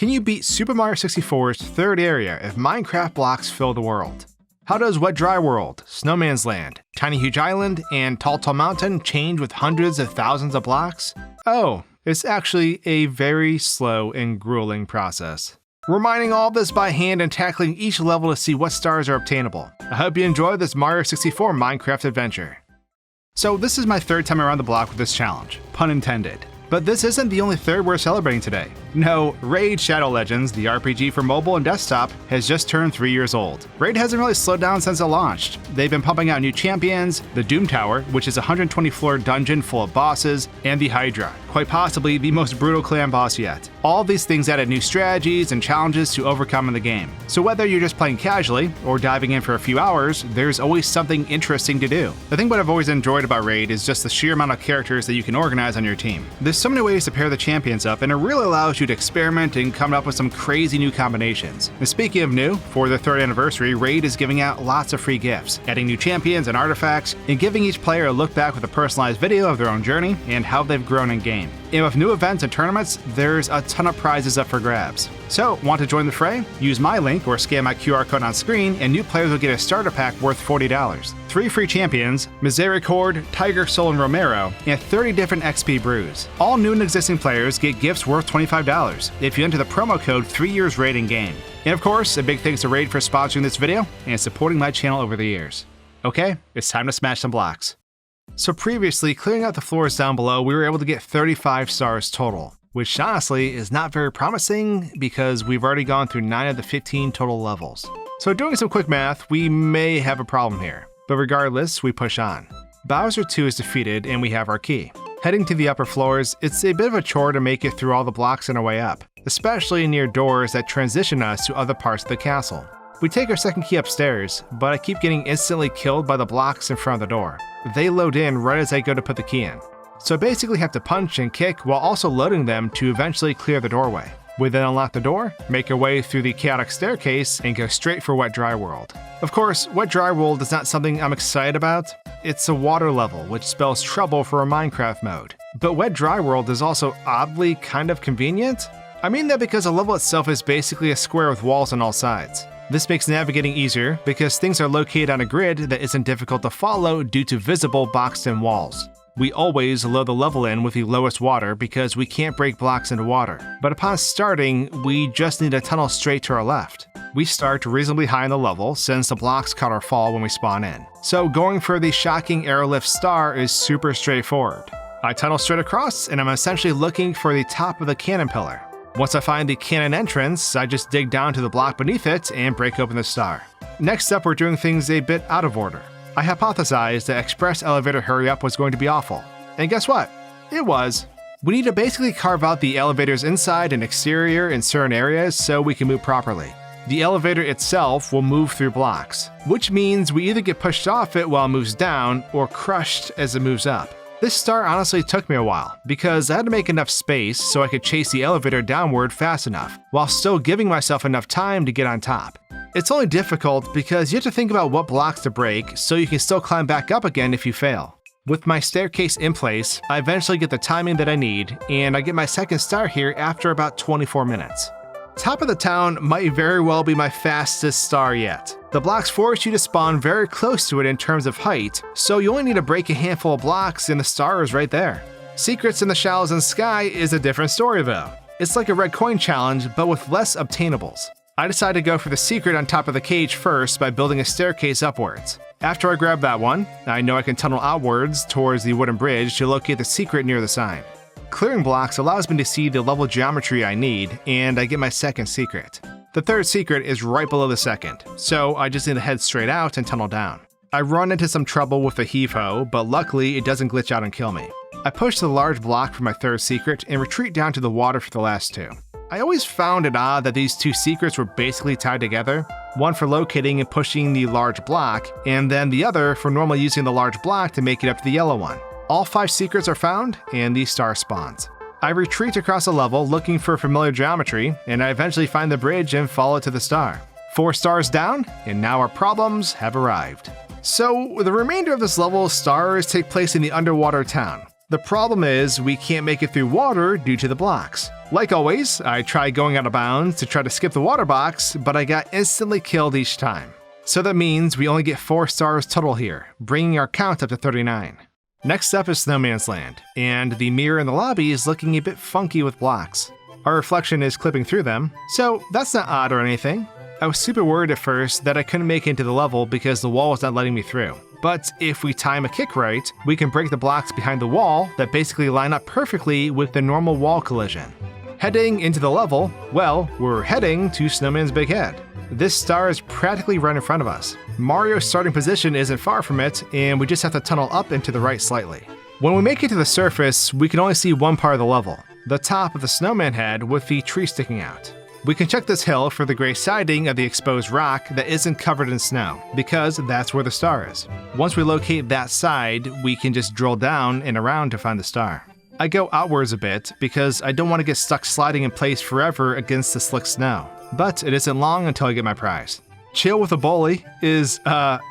Can you beat Super Mario 64's third area if Minecraft blocks fill the world? How does Wet Dry World, Snowman's Land, Tiny Huge Island, and Tall Tall Mountain change with hundreds of thousands of blocks? Oh, it's actually a very slow and grueling process. We're mining all this by hand and tackling each level to see what stars are obtainable. I hope you enjoy this Mario 64 Minecraft adventure. So this is my third time around the block with this challenge, pun intended. But this isn't the only third we're celebrating today. No, Raid Shadow Legends, the RPG for mobile and desktop, has just turned 3 years old. Raid hasn't really slowed down since it launched. They've been pumping out new champions, the Doom Tower, which is a 120-floor dungeon full of bosses, and the Hydra, quite possibly the most brutal clan boss yet. All these things added new strategies and challenges to overcome in the game. So whether you're just playing casually or diving in for a few hours, there's always something interesting to do. I think what I've always enjoyed about Raid is just the sheer amount of characters that you can organize on your team. There's so many ways to pair the champions up, and it really allows you to experiment and come up with some crazy new combinations. And speaking of new, for their 3rd anniversary, Raid is giving out lots of free gifts, adding new champions and artifacts, and giving each player a look back with a personalized video of their own journey and how they've grown in game. And with new events and tournaments, there's a ton of prizes up for grabs. So, want to join the fray? Use my link or scan my QR code on screen and new players will get a starter pack worth $40. 3 free champions, Misericord, Tiger Soul, and Romero, and 30 different XP brews. All new and existing players get gifts worth $25 if you enter the promo code 3YearsRaid in game. And of course, a big thanks to Raid for sponsoring this video and supporting my channel over the years. Okay, it's time to smash some blocks. So previously, clearing out the floors down below, we were able to get 35 stars total, which honestly is not very promising because we've already gone through 9 of the 15 total levels. So doing some quick math, we may have a problem here, but regardless, we push on. Bowser 2 is defeated and we have our key. Heading to the upper floors, it's a bit of a chore to make it through all the blocks on our way up, especially near doors that transition us to other parts of the castle. We take our second key upstairs, but I keep getting instantly killed by the blocks in front of the door. They load in right as I go to put the key in. So I basically have to punch and kick while also loading them to eventually clear the doorway. We then unlock the door, make our way through the chaotic staircase, and go straight for Wet Dry World. Of course, Wet Dry World is not something I'm excited about. It's a water level, which spells trouble for a Minecraft mode. But Wet Dry World is also oddly kind of convenient. I mean that because the level itself is basically a square with walls on all sides. This makes navigating easier because things are located on a grid that isn't difficult to follow due to visible boxed-in walls. We always load the level in with the lowest water because we can't break blocks into water. But upon starting, we just need a tunnel straight to our left. We start reasonably high in the level since the blocks cut our fall when we spawn in. So going for the shocking airlift star is super straightforward. I tunnel straight across and I'm essentially looking for the top of the cannon pillar. Once I find the cannon entrance, I just dig down to the block beneath it and break open the star. Next up, we're doing things a bit out of order. I hypothesized that Express Elevator Hurry Up was going to be awful. And guess what? It was. We need to basically carve out the elevator's inside and exterior in certain areas so we can move properly. The elevator itself will move through blocks, which means we either get pushed off it while it moves down or crushed as it moves up. This star honestly took me a while, because I had to make enough space so I could chase the elevator downward fast enough, while still giving myself enough time to get on top. It's only difficult because you have to think about what blocks to break so you can still climb back up again if you fail. With my staircase in place, I eventually get the timing that I need, and I get my second star here after about 24 minutes. Top of the town might very well be my fastest star yet. The blocks force you to spawn very close to it in terms of height, so you only need to break a handful of blocks and the star is right there. Secrets in the Shallows and Sky is a different story though. It's like a red coin challenge, but with less obtainables. I decided to go for the secret on top of the cage first by building a staircase upwards. After I grab that one, I know I can tunnel outwards towards the wooden bridge to locate the secret near the sign. Clearing blocks allows me to see the level geometry I need, and I get my second secret. The third secret is right below the second, so I just need to head straight out and tunnel down. I run into some trouble with the heave-ho, but luckily it doesn't glitch out and kill me. I push the large block for my third secret and retreat down to the water for the last two. I always found it odd that these two secrets were basically tied together, one for locating and pushing the large block, and then the other for normally using the large block to make it up to the yellow one. All 5 secrets are found, and the star spawns. I retreat across the level looking for familiar geometry, and I eventually find the bridge and follow it to the star. 4 stars down, and now our problems have arrived. So, the remainder of this level's stars take place in the underwater town. The problem is we can't make it through water due to the blocks. Like always, I tried going out of bounds to try to skip the water box, but I got instantly killed each time. So that means we only get 4 stars total here, bringing our count up to 39. Next up is Snowman's Land, and the mirror in the lobby is looking a bit funky with blocks. Our reflection is clipping through them, so that's not odd or anything. I was super worried at first that I couldn't make it into the level because the wall was not letting me through. But if we time a kick right, we can break the blocks behind the wall that basically line up perfectly with the normal wall collision. Heading into the level, well, we're heading to Snowman's big head. This star is practically right in front of us. Mario's starting position isn't far from it, and we just have to tunnel up and to the right slightly. When we make it to the surface, we can only see one part of the level, the top of the snowman head with the tree sticking out. We can check this hill for the gray siding of the exposed rock that isn't covered in snow, because that's where the star is. Once we locate that side, we can just drill down and around to find the star. I go outwards a bit because I don't want to get stuck sliding in place forever against the slick snow, but it isn't long until I get my prize. Chill with a bully is,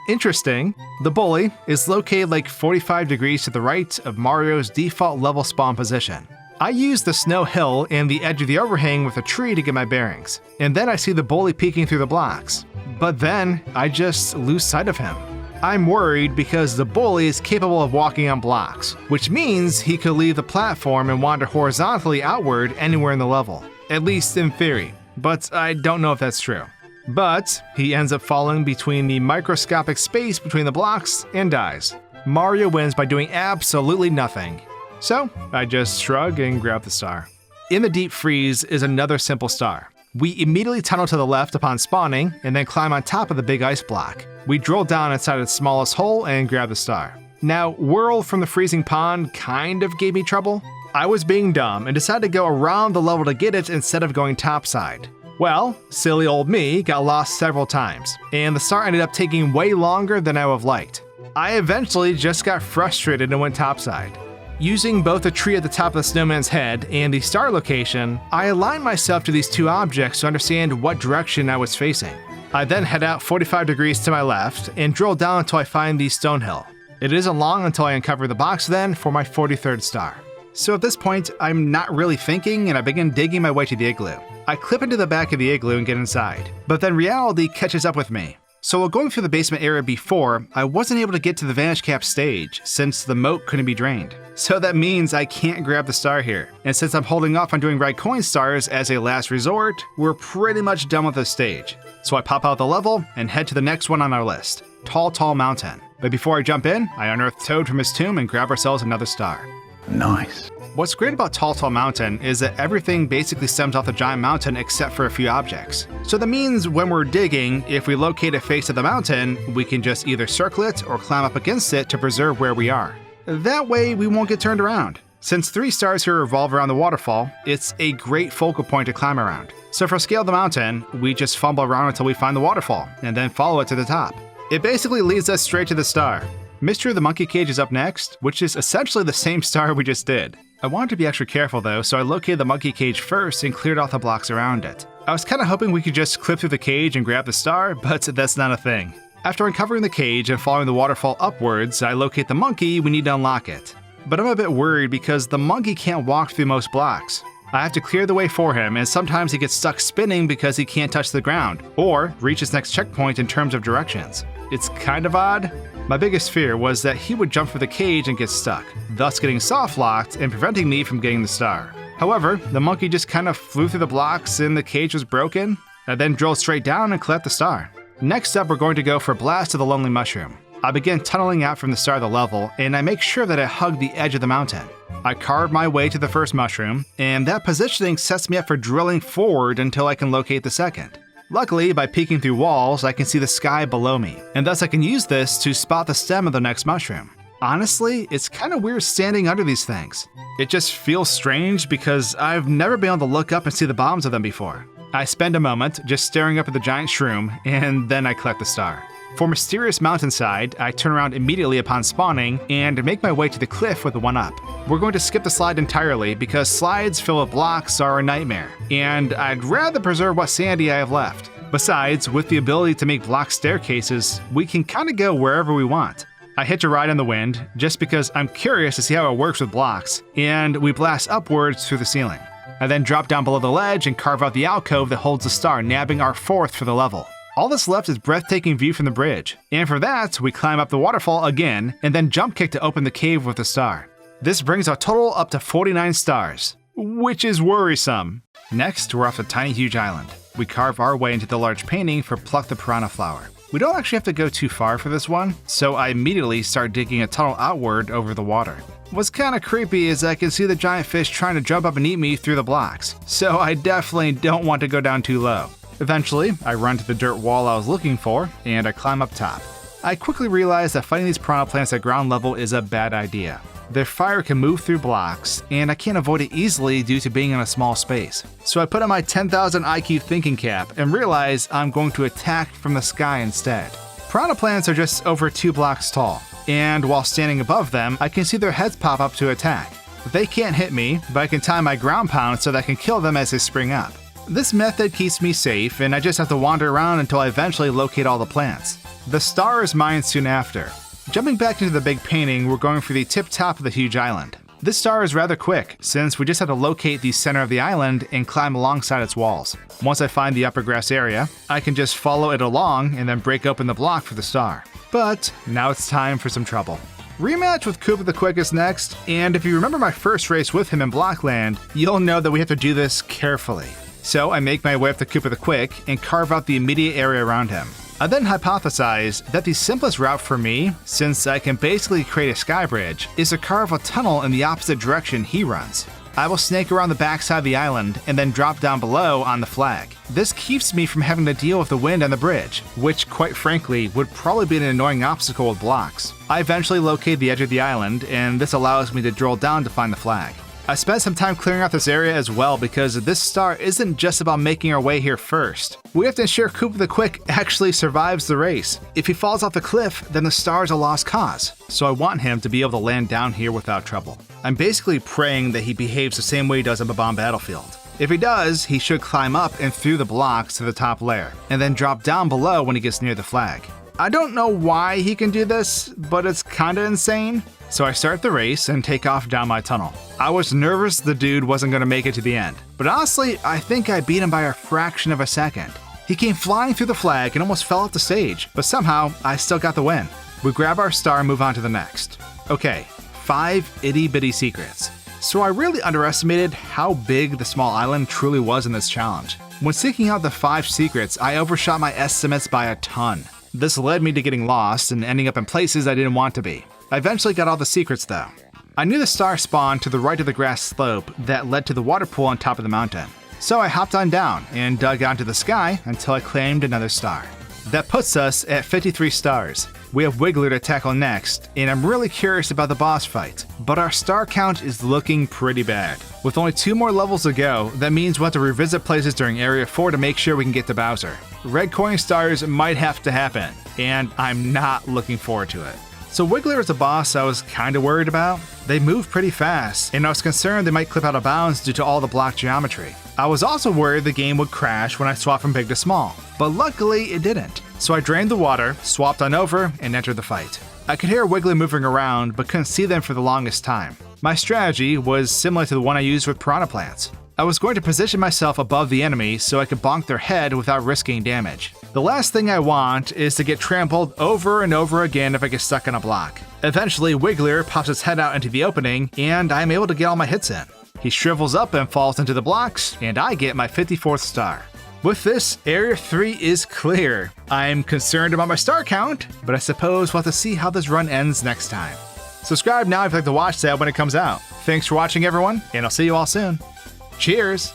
interesting. The bully is located like 45 degrees to the right of Mario's default level spawn position. I use the snow hill and the edge of the overhang with a tree to get my bearings, and then I see the bully peeking through the blocks. But then, I just lose sight of him. I'm worried because the bully is capable of walking on blocks, which means he could leave the platform and wander horizontally outward anywhere in the level, at least in theory, but I don't know if that's true. But he ends up falling between the microscopic space between the blocks and dies. Mario wins by doing absolutely nothing. So, I just shrug and grab the star. In the deep freeze is another simple star. We immediately tunnel to the left upon spawning, and then climb on top of the big ice block. We drill down inside its smallest hole and grab the star. Now, Whirl from the freezing pond kind of gave me trouble. I was being dumb and decided to go around the level to get it instead of going topside. Well, silly old me got lost several times, and the star ended up taking way longer than I would have liked. I eventually just got frustrated and went topside. Using both the tree at the top of the snowman's head and the star location, I aligned myself to these two objects to understand what direction I was facing. I then head out 45 degrees to my left and drill down until I find the stone hill. It isn't long until I uncover the box then for my 43rd star. So at this point, I'm not really thinking and I begin digging my way to the igloo. I clip into the back of the igloo and get inside, but then reality catches up with me. So while going through the basement area before, I wasn't able to get to the Vanish Cap stage since the moat couldn't be drained. So that means I can't grab the star here. And since I'm holding off on doing red coin stars as a last resort, we're pretty much done with this stage. So I pop out the level and head to the next one on our list, Tall Mountain. But before I jump in, I unearth Toad from his tomb and grab ourselves another star. Nice. What's great about Tall Mountain is that everything basically stems off the giant mountain except for a few objects. So that means when we're digging, if we locate a face of the mountain, we can just either circle it or climb up against it to preserve where we are. That way we won't get turned around. Since 3 stars here revolve around the waterfall, it's a great focal point to climb around. So for Scale the Mountain, we just fumble around until we find the waterfall, and then follow it to the top. It basically leads us straight to the star. Mystery of the Monkey Cage is up next, which is essentially the same star we just did. I wanted to be extra careful though, so I located the monkey cage first and cleared off the blocks around it. I was kinda hoping we could just clip through the cage and grab the star, but that's not a thing. After uncovering the cage and following the waterfall upwards, I locate the monkey we need to unlock it. But I'm a bit worried because the monkey can't walk through most blocks. I have to clear the way for him, and sometimes he gets stuck spinning because he can't touch the ground, or reach his next checkpoint in terms of directions. It's kind of odd. My biggest fear was that he would jump for the cage and get stuck, thus getting soft locked and preventing me from getting the star. However, the monkey just kind of flew through the blocks and the cage was broken. I then drilled straight down and collect the star. Next up, we're going to go for Blast of the Lonely Mushroom. I begin tunneling out from the start of the level, and I make sure that I hug the edge of the mountain. I carve my way to the first mushroom, and that positioning sets me up for drilling forward until I can locate the second. Luckily, by peeking through walls, I can see the sky below me, and thus I can use this to spot the stem of the next mushroom. Honestly, it's kind of weird standing under these things. It just feels strange because I've never been able to look up and see the bottoms of them before. I spend a moment just staring up at the giant shroom, and then I collect the star. For Mysterious Mountainside, I turn around immediately upon spawning and make my way to the cliff with the 1-up. We're going to skip the slide entirely because slides filled with blocks are a nightmare, and I'd rather preserve what sanity I have left. Besides, with the ability to make block staircases, we can kinda go wherever we want. I hitch a ride in the wind just because I'm curious to see how it works with blocks, and we blast upwards through the ceiling. I then drop down below the ledge and carve out the alcove that holds the star, nabbing our 4th for the level. All that's left is breathtaking view from the bridge, and for that, we climb up the waterfall again, and then jump kick to open the cave with the star. This brings our total up to 49 stars, which is worrisome. Next, we're off the tiny huge island. We carve our way into the large painting for Pluck the Piranha Flower. We don't actually have to go too far for this one, so I immediately start digging a tunnel outward over the water. What's kinda creepy is I can see the giant fish trying to jump up and eat me through the blocks, so I definitely don't want to go down too low. Eventually, I run to the dirt wall I was looking for, and I climb up top. I quickly realize that fighting these piranha plants at ground level is a bad idea. Their fire can move through blocks, and I can't avoid it easily due to being in a small space. So I put on my 10,000 IQ thinking cap and realize I'm going to attack from the sky instead. Piranha plants are just over 2 blocks tall, and while standing above them, I can see their heads pop up to attack. They can't hit me, but I can time my ground pound so that I can kill them as they spring up. This method keeps me safe, and I just have to wander around until I eventually locate all the plants. The star is mine soon after. Jumping back into the big painting, we're going for the tip top of the huge island. This star is rather quick, since we just have to locate the center of the island and climb alongside its walls. Once I find the upper grass area, I can just follow it along and then break open the block for the star. But now it's time for some trouble. Rematch with Koopa the Quick is next, and if you remember my first race with him in Blockland, you'll know that we have to do this carefully. So I make my way up to Koopa the Quick and carve out the immediate area around him. I then hypothesize that the simplest route for me, since I can basically create a sky bridge, is to carve a tunnel in the opposite direction he runs. I will snake around the backside of the island and then drop down below on the flag. This keeps me from having to deal with the wind on the bridge, which quite frankly would probably be an annoying obstacle with blocks. I eventually locate the edge of the island, and this allows me to drill down to find the flag. I spent some time clearing out this area as well because this star isn't just about making our way here first. We have to ensure Koopa the Quick actually survives the race. If he falls off the cliff, then the star is a lost cause, so I want him to be able to land down here without trouble. I'm basically praying that he behaves the same way he does on Bob-omb Battlefield. If he does, he should climb up and through the blocks to the top layer, and then drop down below when he gets near the flag. I don't know why he can do this, but it's kinda insane. So I start the race and take off down my tunnel. I was nervous the dude wasn't gonna make it to the end, but honestly, I think I beat him by a fraction of a second. He came flying through the flag and almost fell off the stage, but somehow I still got the win. We grab our star and move on to the next. Okay, 5 itty bitty secrets. So I really underestimated how big the small island truly was in this challenge. When seeking out the 5 secrets, I overshot my estimates by a ton. This led me to getting lost and ending up in places I didn't want to be. I eventually got all the secrets though. I knew the star spawned to the right of the grass slope that led to the water pool on top of the mountain. So I hopped on down and dug out into the sky until I claimed another star. That puts us at 53 stars. We have Wiggler to tackle next, and I'm really curious about the boss fight, but our star count is looking pretty bad. With only 2 more levels to go, that means we'll have to revisit places during Area 4 to make sure we can get to Bowser. Red coin stars might have to happen, and I'm not looking forward to it. So Wiggler is a boss I was kinda worried about. They move pretty fast, and I was concerned they might clip out of bounds due to all the block geometry. I was also worried the game would crash when I swapped from big to small, but luckily it didn't. So I drained the water, swapped on over, and entered the fight. I could hear Wiggler moving around, but couldn't see them for the longest time. My strategy was similar to the one I used with piranha plants. I was going to position myself above the enemy so I could bonk their head without risking damage. The last thing I want is to get trampled over and over again if I get stuck on a block. Eventually, Wiggler pops his head out into the opening, and I'm able to get all my hits in. He shrivels up and falls into the blocks, and I get my 54th star. With this, Area 3 is clear. I'm concerned about my star count, but I suppose we'll have to see how this run ends next time. Subscribe now if you'd like to watch that when it comes out. Thanks for watching everyone, and I'll see you all soon. Cheers!